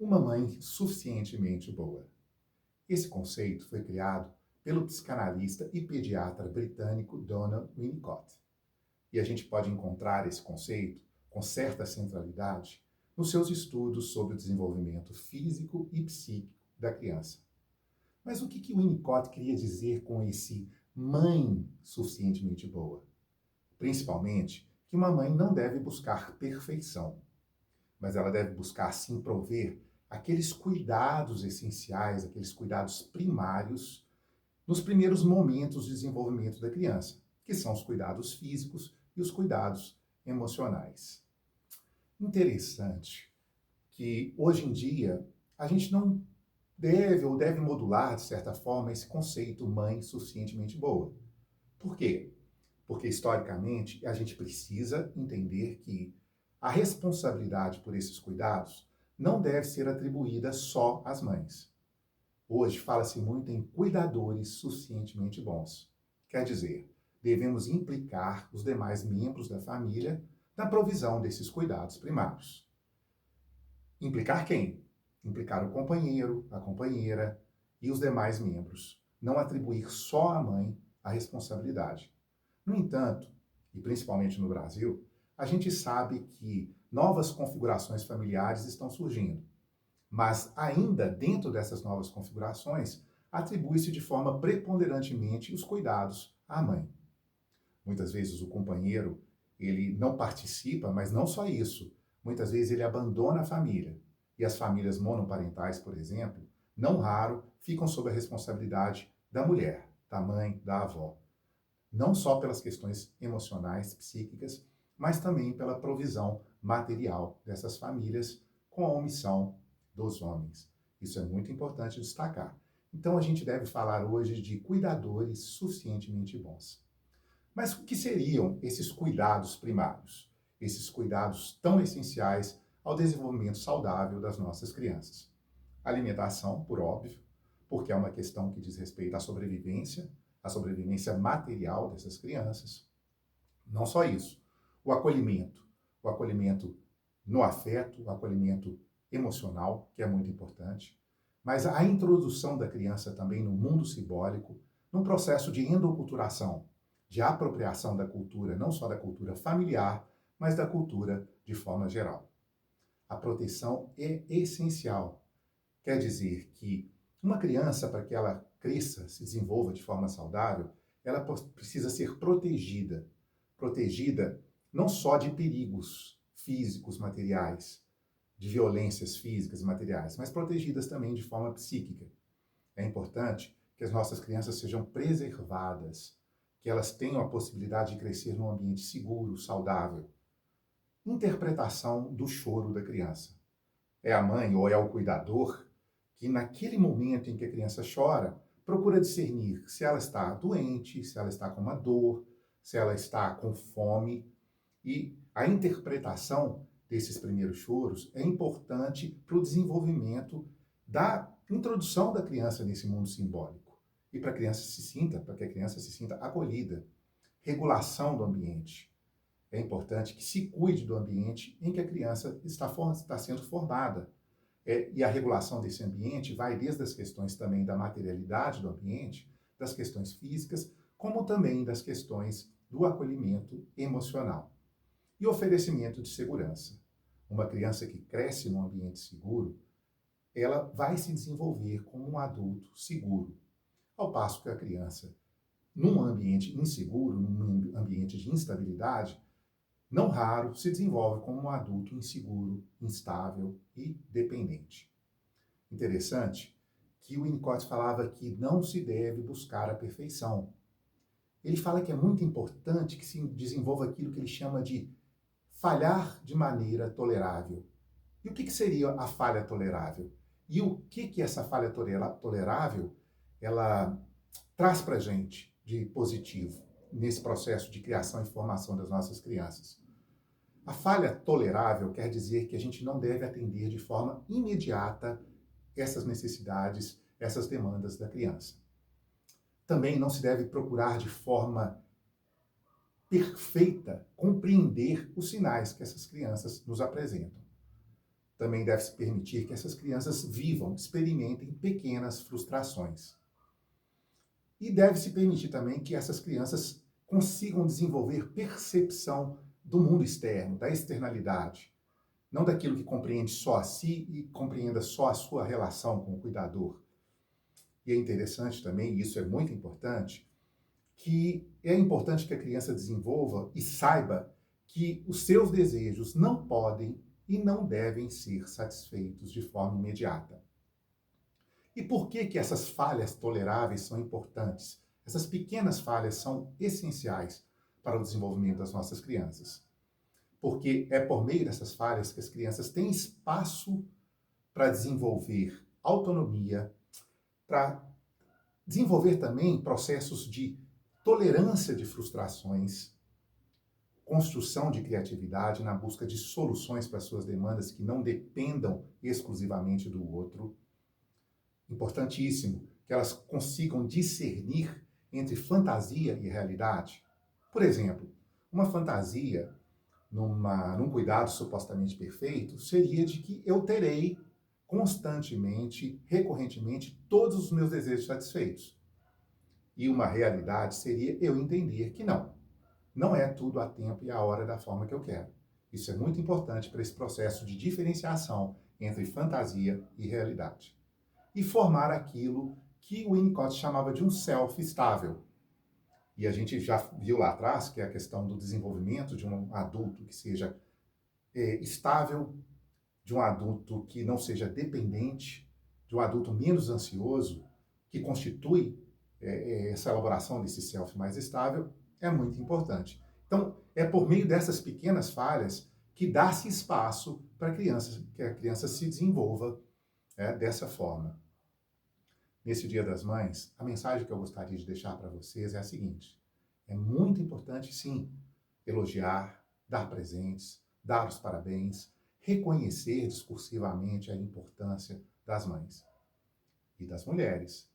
uma mãe suficientemente boa. Esse conceito foi criado pelo psicanalista e pediatra britânico Donald Winnicott. E a gente pode encontrar esse conceito com certa centralidade nos seus estudos sobre o desenvolvimento físico e psíquico da criança. Mas o que Winnicott queria dizer com esse mãe suficientemente boa? Principalmente que uma mãe não deve buscar perfeição, mas ela deve buscar, sim, prover aqueles cuidados essenciais, aqueles cuidados primários nos primeiros momentos de desenvolvimento da criança, que são os cuidados físicos e os cuidados emocionais. Interessante que hoje em dia a gente não deve ou deve modular, de certa forma, esse conceito mãe suficientemente boa. Por quê? Porque, historicamente, a gente precisa entender que a responsabilidade por esses cuidados não deve ser atribuída só às mães. Hoje fala-se muito em cuidadores suficientemente bons. Quer dizer, devemos implicar os demais membros da família na provisão desses cuidados primários. Implicar quem? Implicar o companheiro, a companheira e os demais membros. Não atribuir só à mãe a responsabilidade. No entanto, e principalmente no Brasil, a gente sabe que novas configurações familiares estão surgindo. Mas ainda dentro dessas novas configurações, atribui-se de forma preponderantemente os cuidados à mãe. Muitas vezes o companheiro, ele não participa, mas não só isso. Muitas vezes ele abandona a família. E as famílias monoparentais, por exemplo, não raro, ficam sob a responsabilidade da mulher, da mãe, da avó. Não só pelas questões emocionais, psíquicas, mas também pela provisão material dessas famílias com a omissão dos homens. Isso é muito importante destacar. Então a gente deve falar hoje de cuidadores suficientemente bons. Mas o que seriam esses cuidados primários? Esses cuidados tão essenciais ao desenvolvimento saudável das nossas crianças? Alimentação, por óbvio, porque é uma questão que diz respeito à sobrevivência material dessas crianças. Não só isso, o acolhimento no afeto, o acolhimento emocional, que é muito importante, mas a introdução da criança também no mundo simbólico, num processo de endoculturação, de apropriação da cultura, não só da cultura familiar, mas da cultura de forma geral. A proteção é essencial. Quer dizer que uma criança, para que ela cresça, se desenvolva de forma saudável, ela precisa ser protegida. Protegida não só de perigos físicos, materiais, de violências físicas e materiais, mas protegidas também de forma psíquica. É importante que as nossas crianças sejam preservadas, que elas tenham a possibilidade de crescer num ambiente seguro, saudável. Interpretação do choro da criança. É a mãe ou é o cuidador que, naquele momento em que a criança chora, procura discernir se ela está doente, se ela está com uma dor, se ela está com fome. E a interpretação desses primeiros choros é importante para o desenvolvimento da introdução da criança nesse mundo simbólico. E para que a criança se sinta acolhida. Regulação do ambiente. É importante que se cuide do ambiente em que a criança está sendo formada. E a regulação desse ambiente vai desde as questões também da materialidade do ambiente, das questões físicas, como também das questões do acolhimento emocional. E oferecimento de segurança. Uma criança que cresce num ambiente seguro, ela vai se desenvolver como um adulto seguro. Ao passo que a criança, num ambiente inseguro, num ambiente de instabilidade, não raro se desenvolve como um adulto inseguro, instável e dependente. Interessante que o Winnicott falava que não se deve buscar a perfeição. Ele fala que é muito importante que se desenvolva aquilo que ele chama de falhar de maneira tolerável. E o que seria a falha tolerável? E o que essa falha tolerável ela traz para a gente de positivo nesse processo de criação e formação das nossas crianças? A falha tolerável quer dizer que a gente não deve atender de forma imediata essas necessidades, essas demandas da criança. Também não se deve procurar de forma perfeita compreender os sinais que essas crianças nos apresentam. Também deve-se permitir que essas crianças vivam, experimentem pequenas frustrações. E deve-se permitir também que essas crianças consigam desenvolver percepção do mundo externo, da externalidade, não daquilo que compreende só a si e compreenda só a sua relação com o cuidador. E é interessante também, e isso é muito importante, que é importante que a criança desenvolva e saiba que os seus desejos não podem e não devem ser satisfeitos de forma imediata. E por que que essas falhas toleráveis são importantes? Essas pequenas falhas são essenciais para o desenvolvimento das nossas crianças. Porque é por meio dessas falhas que as crianças têm espaço para desenvolver autonomia, para desenvolver também processos de tolerância de frustrações, construção de criatividade na busca de soluções para suas demandas que não dependam exclusivamente do outro. Importantíssimo que elas consigam discernir entre fantasia e realidade. Por exemplo, uma fantasia num cuidado supostamente perfeito seria de que eu terei constantemente, recorrentemente, todos os meus desejos satisfeitos. E uma realidade seria eu entender que não é tudo a tempo e a hora da forma que eu quero. Isso é muito importante para esse processo de diferenciação entre fantasia e realidade. E formar aquilo que o Winnicott chamava de um self estável. E a gente já viu lá atrás que é a questão do desenvolvimento de um adulto que seja estável, de um adulto que não seja dependente, de um adulto menos ansioso, que constitui essa elaboração desse self mais estável, é muito importante. Então, é por meio dessas pequenas falhas que dá-se espaço para que a criança se desenvolva dessa forma. Nesse Dia das Mães, a mensagem que eu gostaria de deixar para vocês é a seguinte: é muito importante, sim, elogiar, dar presentes, dar os parabéns, reconhecer discursivamente a importância das mães e das mulheres.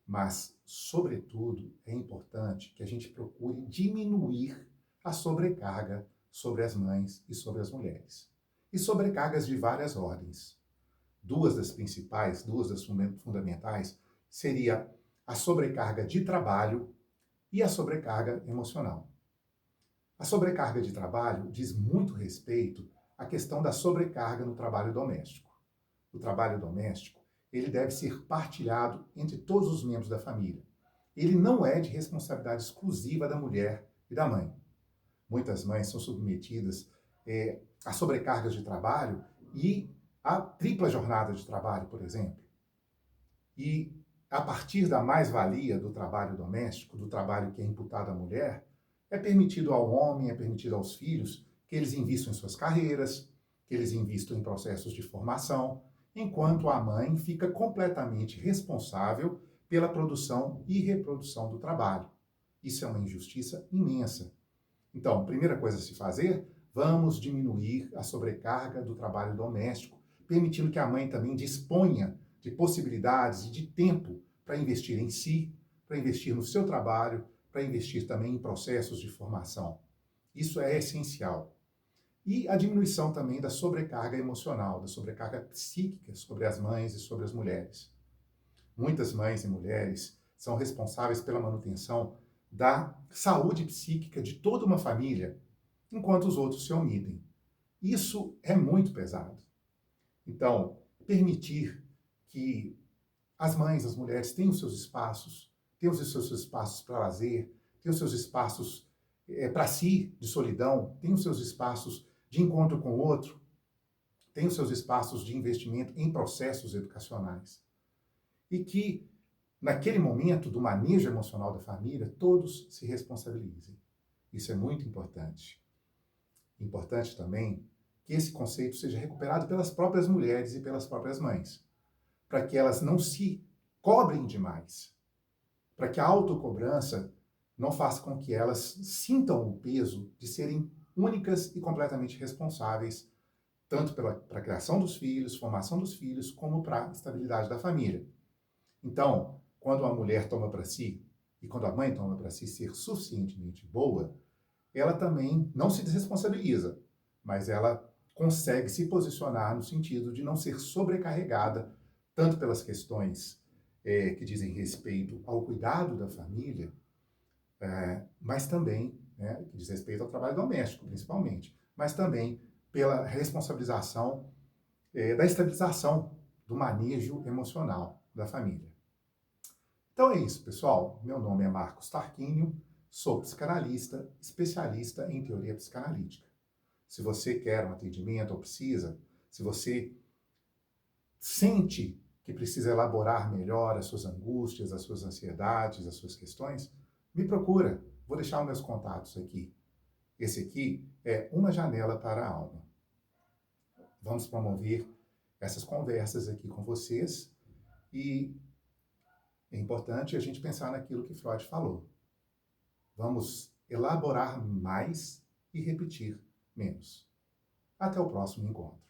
Mas, sobretudo, é importante que a gente procure diminuir a sobrecarga sobre as mães e sobre as mulheres. E sobrecargas de várias ordens. Duas das principais, duas das fundamentais, seria a sobrecarga de trabalho e a sobrecarga emocional. A sobrecarga de trabalho diz muito respeito à questão da sobrecarga no trabalho doméstico. O trabalho doméstico, ele deve ser partilhado entre todos os membros da família. Ele não é de responsabilidade exclusiva da mulher e da mãe. Muitas mães são submetidas a sobrecargas de trabalho e a tripla jornada de trabalho, por exemplo. E a partir da mais-valia do trabalho doméstico, do trabalho que é imputado à mulher, é permitido ao homem, é permitido aos filhos que eles invistam em suas carreiras, que eles invistam em processos de formação, enquanto a mãe fica completamente responsável pela produção e reprodução do trabalho. Isso é uma injustiça imensa. Então, primeira coisa a se fazer, vamos diminuir a sobrecarga do trabalho doméstico, permitindo que a mãe também disponha de possibilidades e de tempo para investir em si, para investir no seu trabalho, para investir também em processos de formação. Isso é essencial. E a diminuição também da sobrecarga emocional, da sobrecarga psíquica sobre as mães e sobre as mulheres. Muitas mães e mulheres são responsáveis pela manutenção da saúde psíquica de toda uma família, enquanto os outros se omitem. Isso é muito pesado. Então, permitir que as mães, as mulheres tenham seus espaços, tenham os seus espaços para lazer, tenham os seus espaços para si, de solidão, tenham os seus espaços de encontro com o outro, tenham os seus espaços de investimento em processos educacionais. E que, naquele momento do manejo emocional da família, todos se responsabilizem. Isso é muito importante. Importante também que esse conceito seja recuperado pelas próprias mulheres e pelas próprias mães, para que elas não se cobrem demais, para que a autocobrança não faça com que elas sintam o peso de serem únicas e completamente responsáveis, tanto para a criação dos filhos, formação dos filhos, como para a estabilidade da família. Então, quando a mulher toma para si, e quando a mãe toma para si ser suficientemente boa, ela também não se desresponsabiliza, mas ela consegue se posicionar no sentido de não ser sobrecarregada, tanto pelas questões que dizem respeito ao cuidado da família, mas também, né, que diz respeito ao trabalho doméstico, principalmente, mas também pela responsabilização da estabilização do manejo emocional da família. Então é isso, pessoal. Meu nome é Marcos Tarquínio, sou psicanalista, especialista em teoria psicanalítica. Se você quer um atendimento ou precisa, se você sente que precisa elaborar melhor as suas angústias, as suas ansiedades, as suas questões, me procura. Vou deixar os meus contatos aqui. Esse aqui é uma janela para a alma. Vamos promover essas conversas aqui com vocês e é importante a gente pensar naquilo que Freud falou. Vamos elaborar mais e repetir menos. Até o próximo encontro.